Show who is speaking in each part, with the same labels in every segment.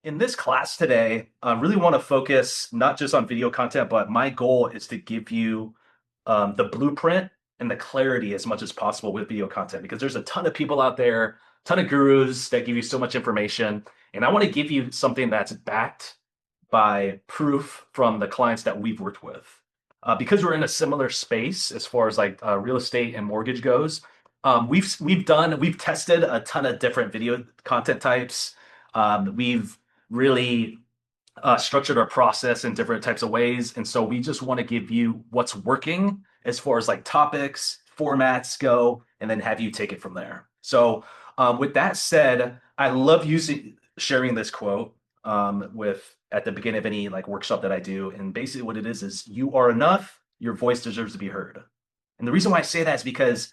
Speaker 1: In this class today, I really want to focus not just on video content, but my goal is to give you the blueprint and the clarity as much as possible with video content because there's a ton of people out there, ton of gurus that give you so much information. And I want to give you something that's backed by proof from the clients that we've worked with. Because we're in a similar space as far as like real estate and mortgage goes, we've tested a ton of different video content types. We've really structured our process in different types of ways. And so we just want to give you what's working as far as like topics, formats go, and then have you take it from there. So with that said, I love sharing this quote with at the beginning of any like workshop that I do. And basically what it is you are enough, your voice deserves to be heard. And the reason why I say that is because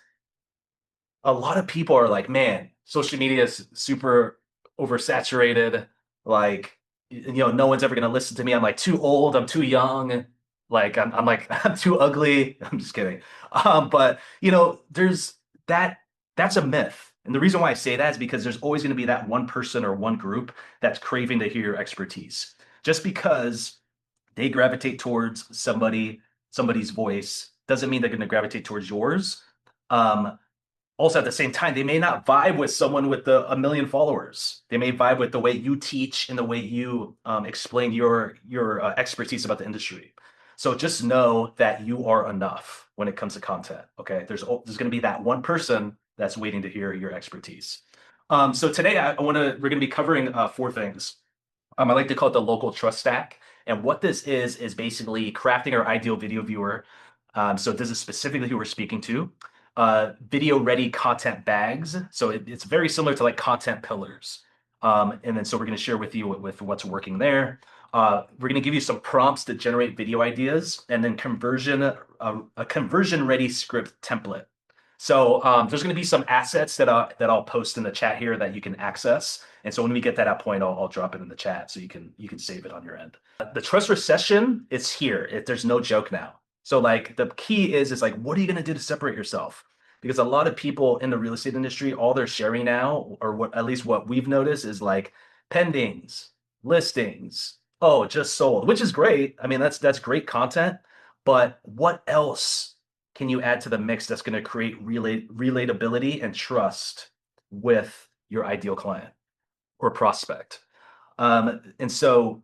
Speaker 1: a lot of people are like, man, social media is super oversaturated. Like, no one's ever gonna listen to me. I'm like too old. I'm too young. Like, I'm like I'm too ugly. I'm just kidding. But there's that. That's a myth. And the reason why I say that is because there's always going to be that one person or one group that's craving to hear your expertise. Just because they gravitate towards somebody's voice doesn't mean they're going to gravitate towards yours. Um, Also at the same time, they may not vibe with someone with a million followers. They may vibe with the way you teach and the way you explain your expertise about the industry. So just know that you are enough when it comes to content. Okay, there's going to be that one person that's waiting to hear your expertise. So today we're going to be covering four things. I like to call it the local trust stack. And what this is basically crafting our ideal video viewer. So this is specifically who we're speaking to. Video ready content bags. So it's very similar to like content pillars. And then so we're going to share with you with what's working there. We're going to give you some prompts to generate video ideas and then a conversion ready script template. So there's going to be some assets that I'll post in the chat here that you can access. And so when we get to that point, I'll drop it in the chat so you can save it on your end. The trust recession is here. There's no joke now. So like the key is like, what are you going to do to separate yourself? Because a lot of people in the real estate industry, all they're sharing now, or what at least what we've noticed is like pendings, listings, oh, just sold, which is great. I mean, that's great content, but what else can you add to the mix that's going to create relatability and trust with your ideal client or prospect? And so,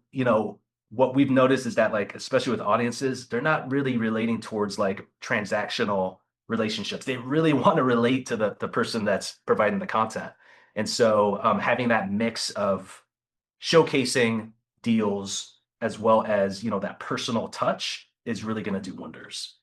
Speaker 1: what we've noticed is that like, especially with audiences, they're not really relating towards like transactional relationships. They really want to relate to the person that's providing the content. And so having that mix of showcasing deals as well as, that personal touch is really going to do wonders.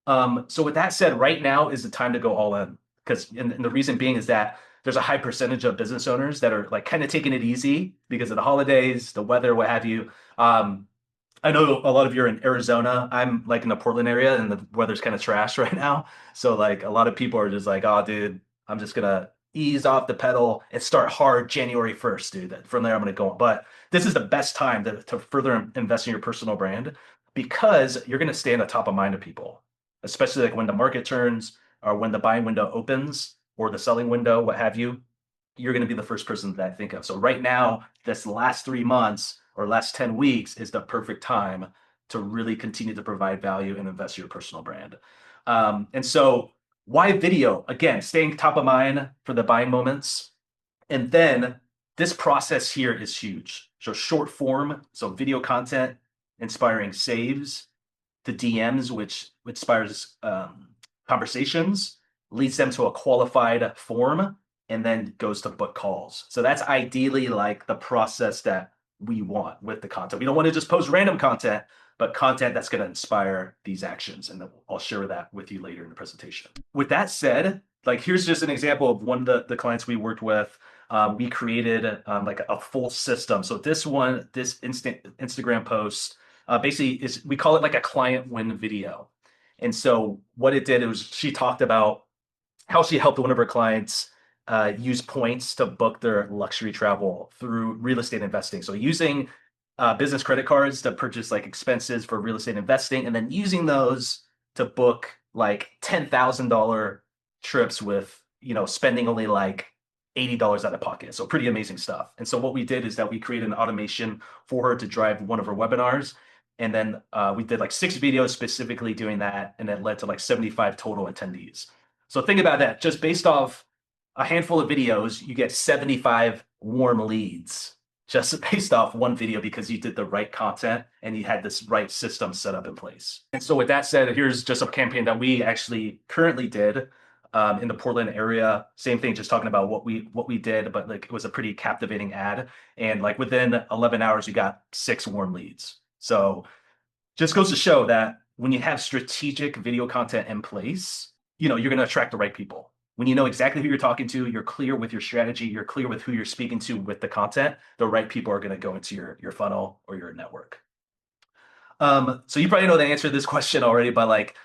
Speaker 1: So with that said, right now is the time to go all in because and the reason being is that there's a high percentage of business owners that are like kind of taking it easy because of the holidays, the weather, what have you. I know a lot of you are in Arizona. I'm like in the Portland area and the weather's kind of trash right now. So like a lot of people are just like, oh, dude, I'm just gonna ease off the pedal and start hard January 1st, dude. From there, I'm gonna go on. But this is the best time to further invest in your personal brand because you're gonna stay in the top of mind of people, especially like when the market turns or when the buying window opens or the selling window, what have you. You're going to be the first person that I think of. So right now, this last 3 months or last 10 weeks is the perfect time to really continue to provide value and invest in your personal brand. And so why video? Again, staying top of mind for the buying moments. And then this process here is huge. So short form, so video content, inspiring saves, to DMs, which inspires conversations, leads them to a qualified form, and then goes to book calls. So that's ideally like the process that we want with the content. We don't want to just post random content, but content that's going to inspire these actions. And I'll share that with you later in the presentation. With that said, like here's just an example of one of the clients we worked with. We created like a full system. So this Instagram post basically we call it like a client win video. And so what it did was she talked about how she helped one of her clients use points to book their luxury travel through real estate investing. So using business credit cards to purchase like expenses for real estate investing, and then using those to book like $10,000 trips with spending only like $80 out of pocket. So pretty amazing stuff. And so what we did is that we created an automation for her to drive one of her webinars. And then we did like 6 videos specifically doing that. And it led to like 75 total attendees. So think about that. Just based off a handful of videos, you get 75 warm leads just based off one video because you did the right content and you had this right system set up in place. And so with that said, here's just a campaign that we actually currently did in the Portland area. Same thing, just talking about what we did, but like it was a pretty captivating ad. And like within 11 hours, you got 6 warm leads. So just goes to show that when you have strategic video content in place, you're going to attract the right people. When you know exactly who you're talking to, you're clear with your strategy, you're clear with who you're speaking to with the content, the right people are going to go into your funnel or your network. So you probably know the answer to this question already, but like,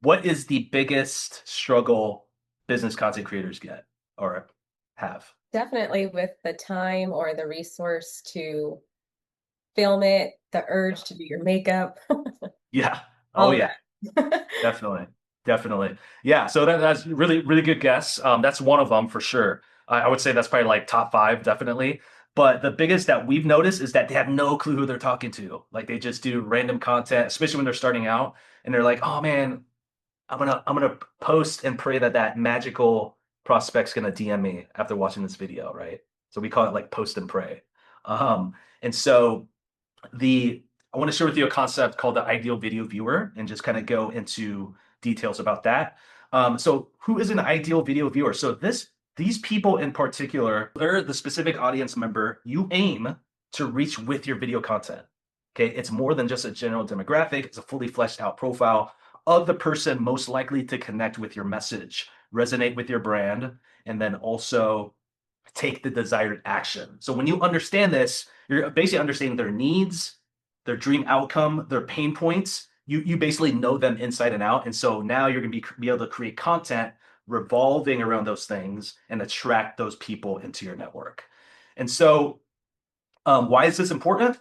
Speaker 1: what is the biggest struggle business content creators get or have?
Speaker 2: Definitely with the time or the resource to film it, the urge to do your makeup,
Speaker 1: Yeah. Oh
Speaker 2: all of
Speaker 1: yeah.
Speaker 2: that.
Speaker 1: Definitely. Definitely. Yeah. So that's really, really good guess. That's one of them for sure. I would say that's probably like top 5, definitely. But the biggest that we've noticed is that they have no clue who they're talking to. Like they just do random content, especially when they're starting out, and they're like, "Oh man, I'm gonna post and pray that that magical prospect's gonna DM me after watching this video," right? So we call it like post and pray. And so the I want to share with you a concept called the ideal video viewer and just kind of go into details about that. So who is an ideal video viewer? So these people in particular, they're the specific audience member you aim to reach with your video content. Okay, it's more than just a general demographic, it's a fully fleshed out profile of the person most likely to connect with your message, resonate with your brand, and then also take the desired action. So when you understand this, you're basically understanding their needs, their dream outcome, their pain points. You basically know them inside and out. And so now you're going to be able to create content revolving around those things and attract those people into your network. And so why is this important?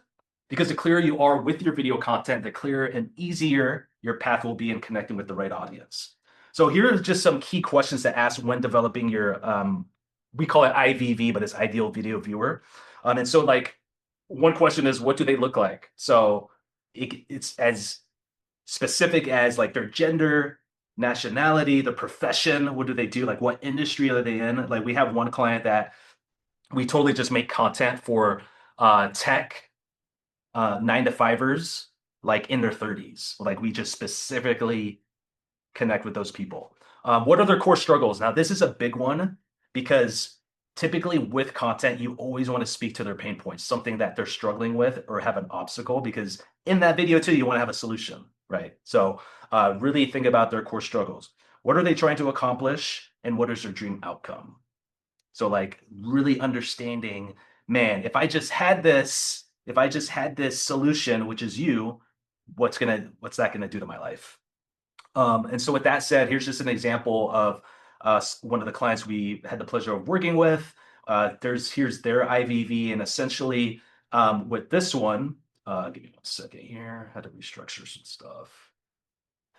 Speaker 1: Because the clearer you are with your video content, the clearer and easier your path will be in connecting with the right audience. So here are just some key questions to ask when developing your, we call it IVV, but it's ideal video viewer. And so like one question is, what do they look like? So it's as specific as like their gender, nationality, the profession, what do they do? Like what industry are they in? Like we have one client that we totally just make content for tech 9 to 5ers, like in their 30s. Like we just specifically connect with those people. What are their core struggles? Now, this is a big one because typically with content, you always want to speak to their pain points, something that they're struggling with or have an obstacle, because in that video too, you want to have a solution, right? So really think about their core struggles. What are they trying to accomplish and what is their dream outcome? So like really understanding, man, if I just had this solution, which is you, what's that gonna do to my life? And so with that said, here's just an example of one of the clients we had the pleasure of working with. Here's their IVV, and essentially with this one, give me one second here. Had to restructure some stuff.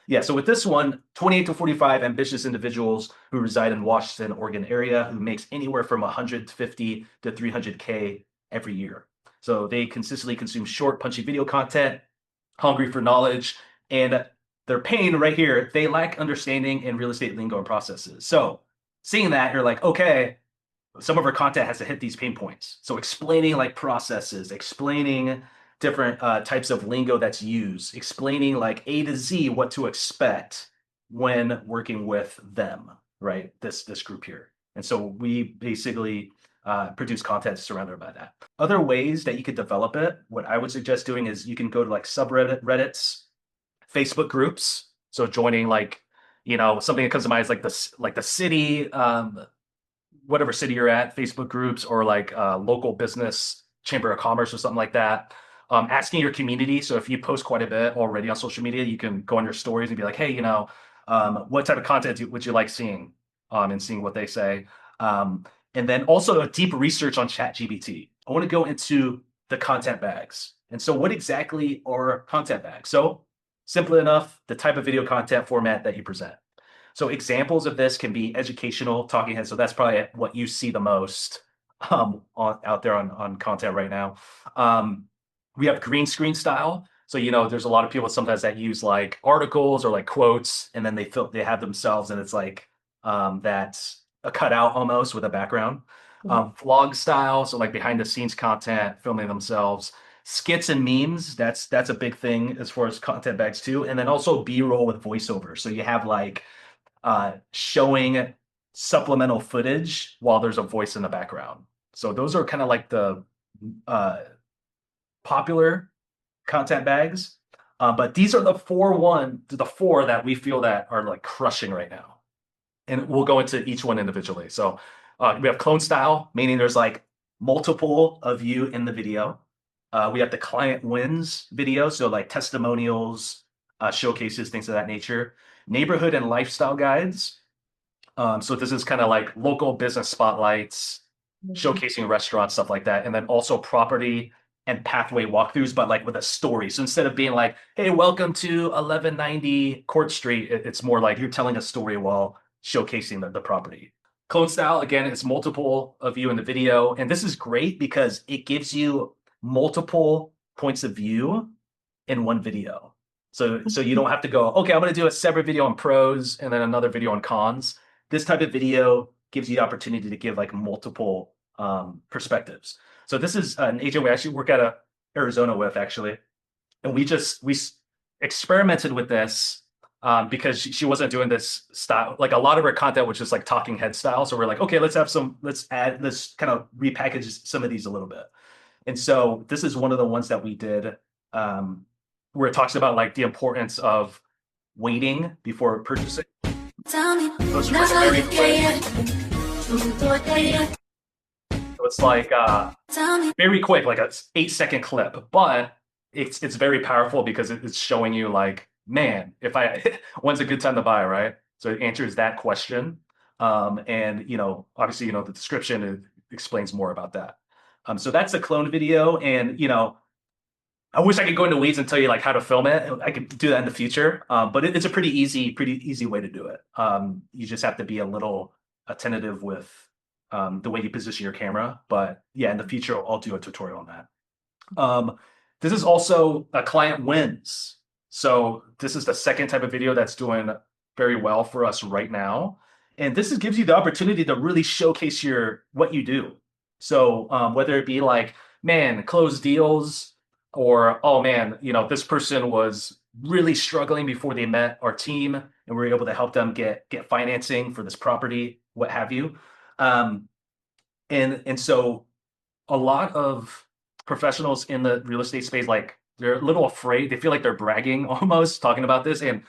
Speaker 1: Yeah, so with this one, 28 to 45 ambitious individuals who reside in Washington, Oregon area who makes anywhere from 150 to 300K every year. So they consistently consume short, punchy video content, hungry for knowledge, and their pain right here, they lack understanding in real estate lingo and processes. So seeing that, you're like, okay, some of our content has to hit these pain points. So explaining like processes, explaining different types of lingo that's used, explaining like A to Z what to expect when working with them, right? This group here. And so we basically produce content surrounded by that. Other ways that you could develop it, what I would suggest doing is you can go to like Reddits, Facebook groups. So joining like, something that comes to mind is like the city, whatever city you're at, Facebook groups or like local business chamber of commerce or something like that. Asking your community. So if you post quite a bit already on social media, you can go on your stories and be like, hey, what type of content would you like seeing? And seeing what they say. And then also a deep research on ChatGPT. I want to go into the content bags. And so what exactly are content bags? So simply enough, the type of video content format that you present. So examples of this can be educational talking heads. So that's probably what you see the most out there on content right now. Um, we have green screen style. So there's a lot of people sometimes that use like articles or like quotes, and then they have themselves, and it's like that's a cutout almost with a background.
Speaker 2: Mhm.
Speaker 1: Vlog style, so like behind the scenes content, filming themselves. Skits and memes, that's a big thing as far as content bags too. And then also B-roll with voiceover. So you have like showing supplemental footage while there's a voice in the background. So those are kind of like the uh, popular content bags. But these are the four that we feel that are like crushing right now. And we'll go into each one individually. So we have clone style, meaning there's like multiple of you in the video. We have the client wins video, so like testimonials, showcases, things of that nature. Neighborhood and lifestyle guides. So this is kind of like local business spotlights,
Speaker 2: Mhm.
Speaker 1: showcasing restaurants, stuff like that. And then also property and pathway walkthroughs, but like with a story. So instead of being like, hey, welcome to 1190 Court Street, it's more like you're telling a story while showcasing the property. Clone style, again, it's multiple of you in the video. And this is great because it gives you multiple points of view in one video. So you don't have to go, okay, I'm going to do a separate video on pros and then another video on cons. This type of video gives you the opportunity to give like multiple perspectives. So this is an agent we actually work out of Arizona with actually, and we experimented with this because she wasn't doing this style. Like a lot of her content was just like talking head style. So we're like, okay, let's kind of repackage some of these a little bit. And so this is one of the ones that we did um, where it talks about like the importance of waiting before purchasing.
Speaker 2: Tell me
Speaker 1: So it's
Speaker 2: now
Speaker 1: very
Speaker 2: you
Speaker 1: quick.
Speaker 2: get it. Truth or data.
Speaker 1: So it's like
Speaker 2: Tell me.
Speaker 1: very quick, like a 8-second clip, but it's very powerful because it's showing you like, man, if I when's a good time to buy, right? So it answers that question. And obviously, the description explains more about that. So that's a clone video, and I wish I could go into weeds and tell you like how to film it. I could do that in the future, but it's a pretty easy way to do it. You just have to be a little attentive with the way you position your camera. But yeah, in the future, I'll do a tutorial on that. Um, this is also a client wins. So this is the second type of video that's doing very well for us right now. And gives you the opportunity to really showcase what you do. So whether it be like, man, close deals, or oh man, this person was really struggling before they met our team, and we were able to help them get financing for this property, what have you. Um, and so a lot of professionals in the real estate space, like they're a little afraid. They feel like they're bragging almost talking about this. And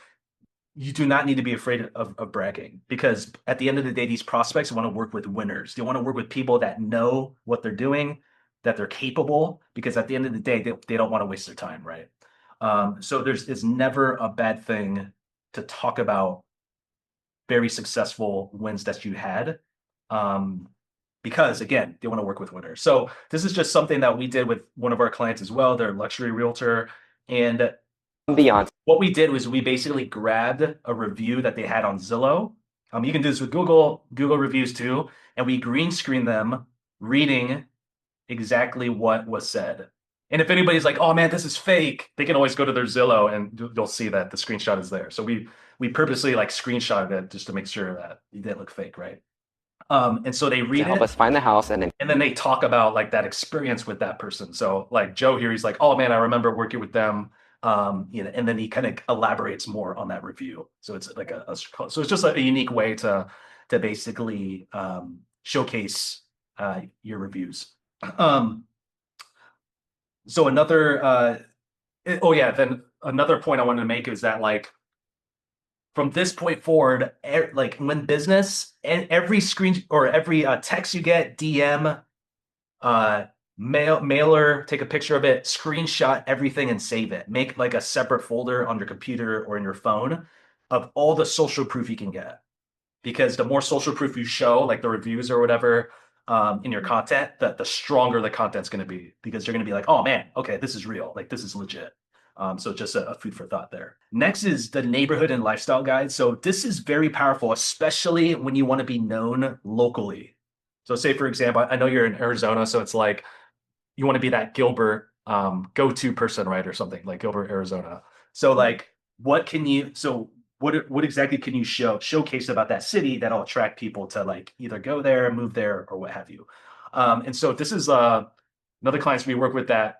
Speaker 1: you do not need to be afraid of bragging because at the end of the day, these prospects want to work with winners. They want to work with people that know what they're doing, that they're capable, because at the end of the day, they don't want to waste their time, right? So it's never a bad thing to talk about very successful wins that you had. Um, because again, they want to work with winners. So this is just something that we did with one of our clients as well. They're a luxury realtor. And
Speaker 3: beyond.
Speaker 1: what we did was we basically grabbed a review that they had on Zillow. You can do this with Google reviews too. And we green screen them reading exactly what was said. And if anybody's like, "Oh man, this is fake," they can always go to their Zillow and you'll see that the screenshot is there. So we purposely like screenshotted it just to make sure that it didn't look fake, right? And so they
Speaker 3: To
Speaker 1: read
Speaker 3: help
Speaker 1: it
Speaker 3: us find the house and then
Speaker 1: and then they talk about like that experience with that person. So like Joe here, he's like, "Oh man, I remember working with them." And then he kind of elaborates more on that review. So it's like so it's just a unique way to basically showcase your reviews. Um, so oh yeah, then another point I wanted to make is that like from this point forward, like when business and every screen or every text you get, DM, uh, mailer, take a picture of it, screenshot everything and save it. Make like a separate folder on your computer or in your phone of all the social proof you can get. Because the more social proof you show, like the reviews or whatever, in your content, the stronger the content's going to be. Because you're going to be like, oh man, okay, this is real. Like this is legit. So just a food for thought there. Next is the neighborhood and lifestyle guide. So this is very powerful, especially when you want to be known locally. So say, for example, I know you're in Arizona, so it's like you want to be that Gilbert go-to person, right? Or something like Gilbert, Arizona. So like what exactly can you showcase about that city that'll attract people to like either go there, move there, or what have you? And so this is another clients we work with that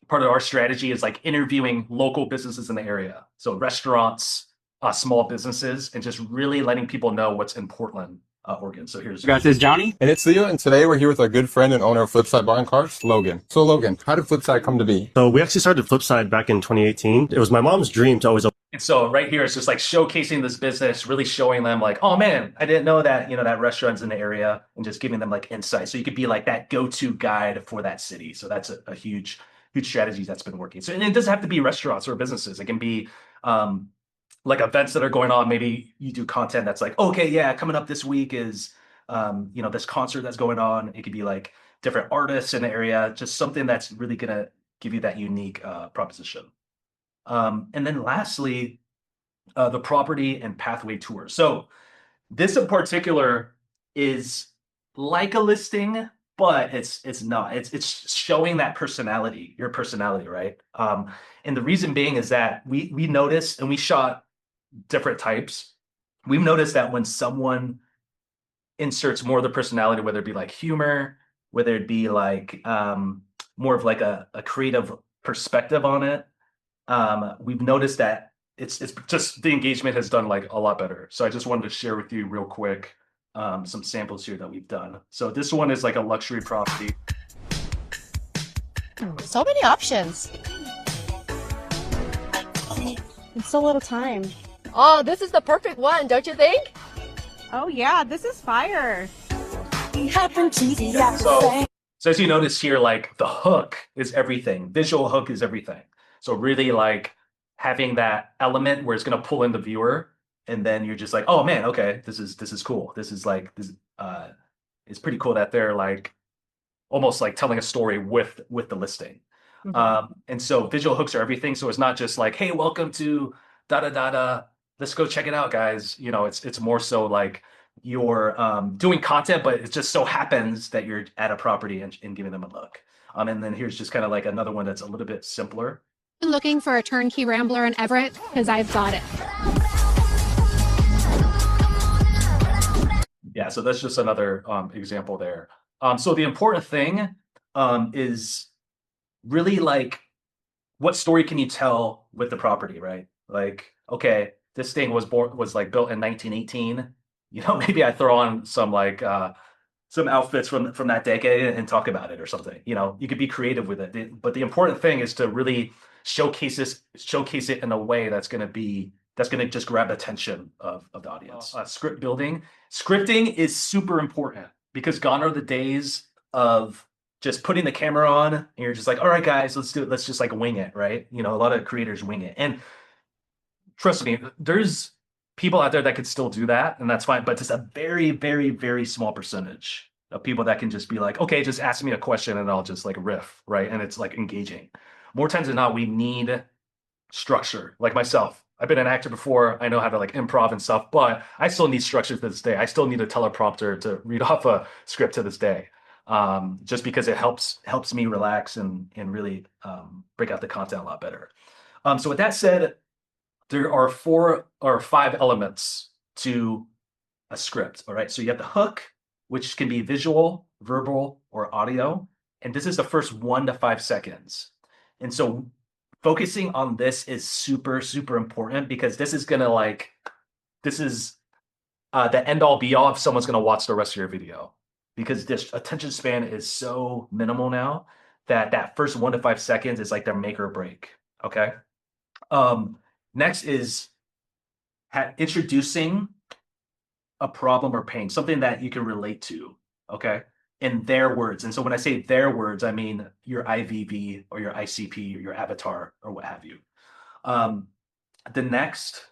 Speaker 1: part of our strategy is like interviewing local businesses in the area. So restaurants, small businesses, and just really letting people know what's in Portland, Oregon. So here's
Speaker 3: Guys, it's Johnny. And it's Leo, and today we're here with our good friend and owner of Flipside Bar and Cars, Logan. So Logan, how did Flipside come to be?
Speaker 4: So we actually started Flipside back in 2018. It was my mom's dream to always open.
Speaker 1: And so right here, it's just like showcasing this business, really showing them like, oh man, I didn't know that, that restaurant's in the area, and just giving them like insight. So you could be like that go-to guide for that city. So that's a huge, huge strategy that's been working. So and it doesn't have to be restaurants or businesses. It can be like events that are going on. Maybe you do content that's like, okay, yeah, coming up this week is this concert that's going on. It could be like different artists in the area, just something that's really gonna give you that unique proposition. And then lastly, the property and pathway tour. So this in particular is like a listing, but it's not. It's showing that personality, your personality, right? And the reason being is that we noticed, and we shot different types. We've noticed that when someone inserts more of the personality, whether it be like humor, whether it be like more of like a creative perspective on it, we've noticed that it's just the engagement has done like a lot better. So I just wanted to share with you real quick some samples here that we've done. So this one is like a luxury property.
Speaker 5: So many options.
Speaker 6: It's so little time.
Speaker 5: Oh, this is the perfect one, don't you think?
Speaker 6: Oh yeah, this is fire.
Speaker 1: So as you notice here, like the hook is everything. Visual hook is everything. So really like having that element where it's going to pull in the viewer, and then you're just like, oh man, okay, this is cool. This is like this it's pretty cool that they're like almost like telling a story with the listing. And so visual hooks are everything. So it's not just like, hey, welcome to da da da da. Let's go check it out, guys. It's more so like you're doing content, but it just so happens that you're at a property and giving them a look. And then here's just kind of like another one that's a little bit simpler.
Speaker 7: Looking for a turnkey rambler in Everett? Because I've got it.
Speaker 1: Yeah, so that's just another example there. So the important thing is really like what story can you tell with the property, right? Like, okay, this thing was like built in 1918. Maybe I throw on some like some outfits from that decade and talk about it or something. You could be creative with it. But the important thing is to really showcase it in a way that's going to just grab the attention of the audience. Script building. Scripting is super important because gone are the days of just putting the camera on and you're just like, all right, guys, let's do it. Let's just like wing it, right? A lot of creators wing it. And trust me, there's people out there that could still do that, and that's fine. But it's a very, very, very small percentage of people that can just be like, okay, just ask me a question and I'll just like riff, right? And it's like engaging. More times than not, we need structure. Like myself, I've been an actor before. I know how to like improv and stuff, but I still need structure to this day. I still need a teleprompter to read off a script to this day, just because it helps me relax and really break out the content a lot better. So with that said, there are 4 or 5 elements to a script. All right. So you have the hook, which can be visual, verbal, or audio. And this is the first 1 to 5 seconds. And so focusing on this is super, super important because this is the end all be all if someone's going to watch the rest of your video, because this attention span is so minimal now that first 1 to 5 seconds is like their make or break. Okay. Next is introducing a problem or pain, something that you can relate to, okay, in their words. And so when I say their words, I mean your IVV or your ICP or your avatar or what have you. The next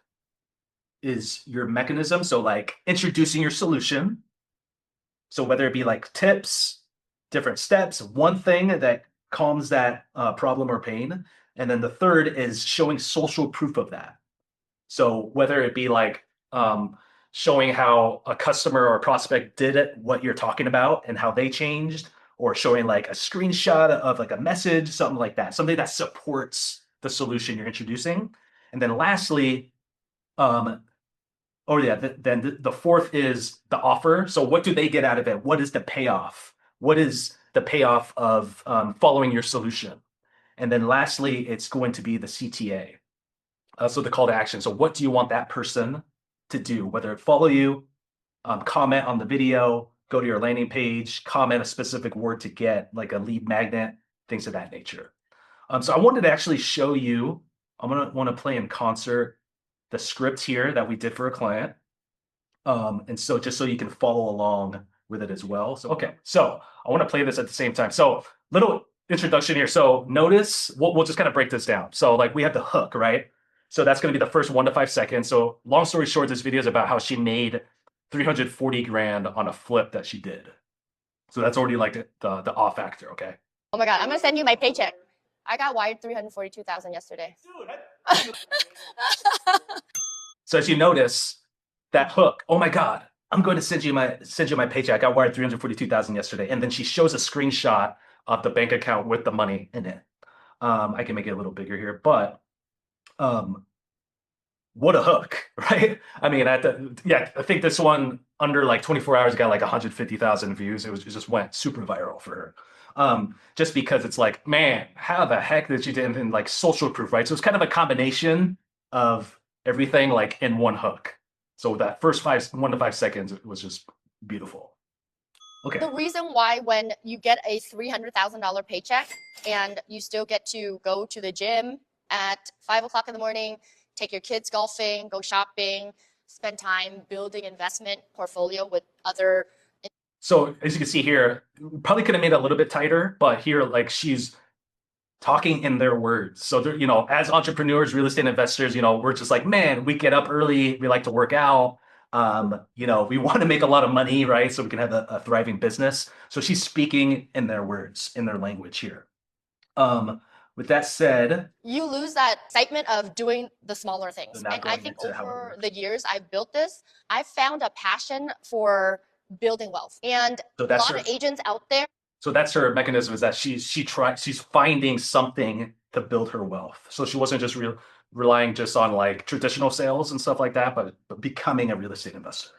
Speaker 1: is your mechanism. So like introducing your solution. So whether it be like tips, different steps, one thing that calms that problem or pain. And then the third is showing social proof of that. So whether it be like showing how a customer or prospect did it, what you're talking about and how they changed, or showing like a screenshot of like a message, something like that, something that supports the solution you're introducing. And then lastly, then the fourth is the offer. So what do they get out of it? What is the payoff? What is the payoff of following your solution? And then lastly, it's going to be the CTA. So the call to action. So what do you want that person to do? Whether it follow you, comment on the video, go to your landing page, comment a specific word to get like a lead magnet, things of that nature. So I wanted to actually show you, I'm gonna want to play in concert the script here that we did for a client. And so just so you can follow along with it as well. So, okay, so I want to play this at the same time. So little introduction here. So notice, we'll just kind of break this down. So like we have the hook, right? So that's going to be the first 1 to 5 seconds. So long story short, this video is about how she made 340 grand on a flip that she did. So that's already like the off factor, okay?
Speaker 5: Oh my God, I'm gonna send you my paycheck. I got wired 342,000 yesterday.
Speaker 1: So as you notice, that hook, oh my God, I'm going to send you my paycheck. I got wired 342,000 yesterday. And then she shows a screenshot of the bank account with the money in it. I can make it a little bigger here, but what a hook, right? I mean, I think this one under like 24 hours got like 150,000 views. It just went super viral for her. Just because it's like, man, how the heck did you do? And then like social proof, right? So it's kind of a combination of everything like in one hook. So that first 1 to 5 seconds was just beautiful. Okay.
Speaker 5: The reason why when you get a $300,000 paycheck and you still get to go to the gym at 5 o'clock in the morning, take your kids golfing, go shopping, spend time building investment portfolio with other.
Speaker 1: So as you can see here, probably could have made it a little bit tighter, but here like she's talking in their words. So you know, as entrepreneurs, real estate investors, you know, we're just like, man, we get up early, we like to work out. You know, we want to make a lot of money, right? So we can have a thriving business. So she's speaking in their words, in their language here. With that said,
Speaker 5: you lose that excitement of doing the smaller things.
Speaker 1: not
Speaker 5: And
Speaker 1: going
Speaker 5: I think
Speaker 1: into how it
Speaker 5: over
Speaker 1: works.
Speaker 5: the years I've built this, I've found a passion for building wealth. And
Speaker 1: So
Speaker 5: a
Speaker 1: that's
Speaker 5: lot of agents out there.
Speaker 1: So that's her mechanism, is that she's finding something to build her wealth. So she wasn't just relying just on like traditional sales and stuff like that, but becoming a real estate investor.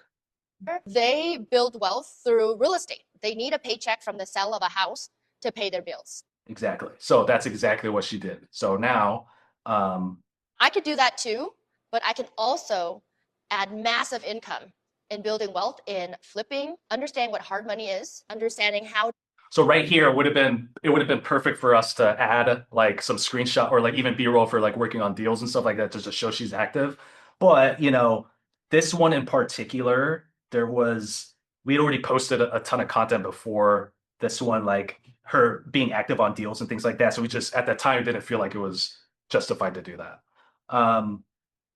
Speaker 5: They build wealth through real estate. They need a paycheck from the sale of a house to pay their bills.
Speaker 1: Exactly. So that's exactly what she did. So now,
Speaker 5: I could do that too, but I can also add massive income in building wealth in flipping, understand what hard money is, understanding how.
Speaker 1: So right here it would have been perfect for us to add like some screenshot or like even B-roll for like working on deals and stuff like that just to show she's active. But you know, this one in particular, we had already posted a ton of content before this one, like her being active on deals and things like that. So we just at that time didn't feel like it was justified to do that.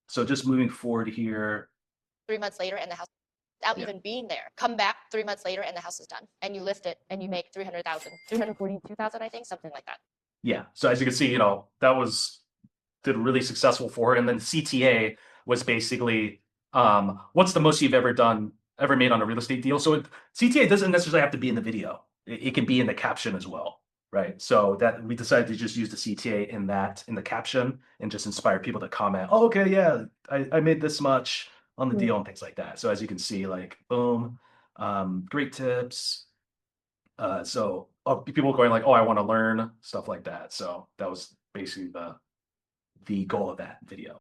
Speaker 1: So just moving forward here.
Speaker 5: 3 months later and the house without even being there. Come back 3 months later and the house is done. And you list it and you make 300,000, 342,000, I think, something like that.
Speaker 1: Yeah. So as you can see, you know, that did really successful for her. And then CTA was basically what's the most you've ever made on a real estate deal. So CTA doesn't necessarily have to be in the video. It can be in the caption as well. Right. So that we decided to just use the CTA in the caption and just inspire people to comment. Oh, okay, yeah, I made this much on the deal and things like that. So as you can see, like, boom, great tips. So people going like, oh, I want to learn, stuff like that. So that was basically the goal of that video.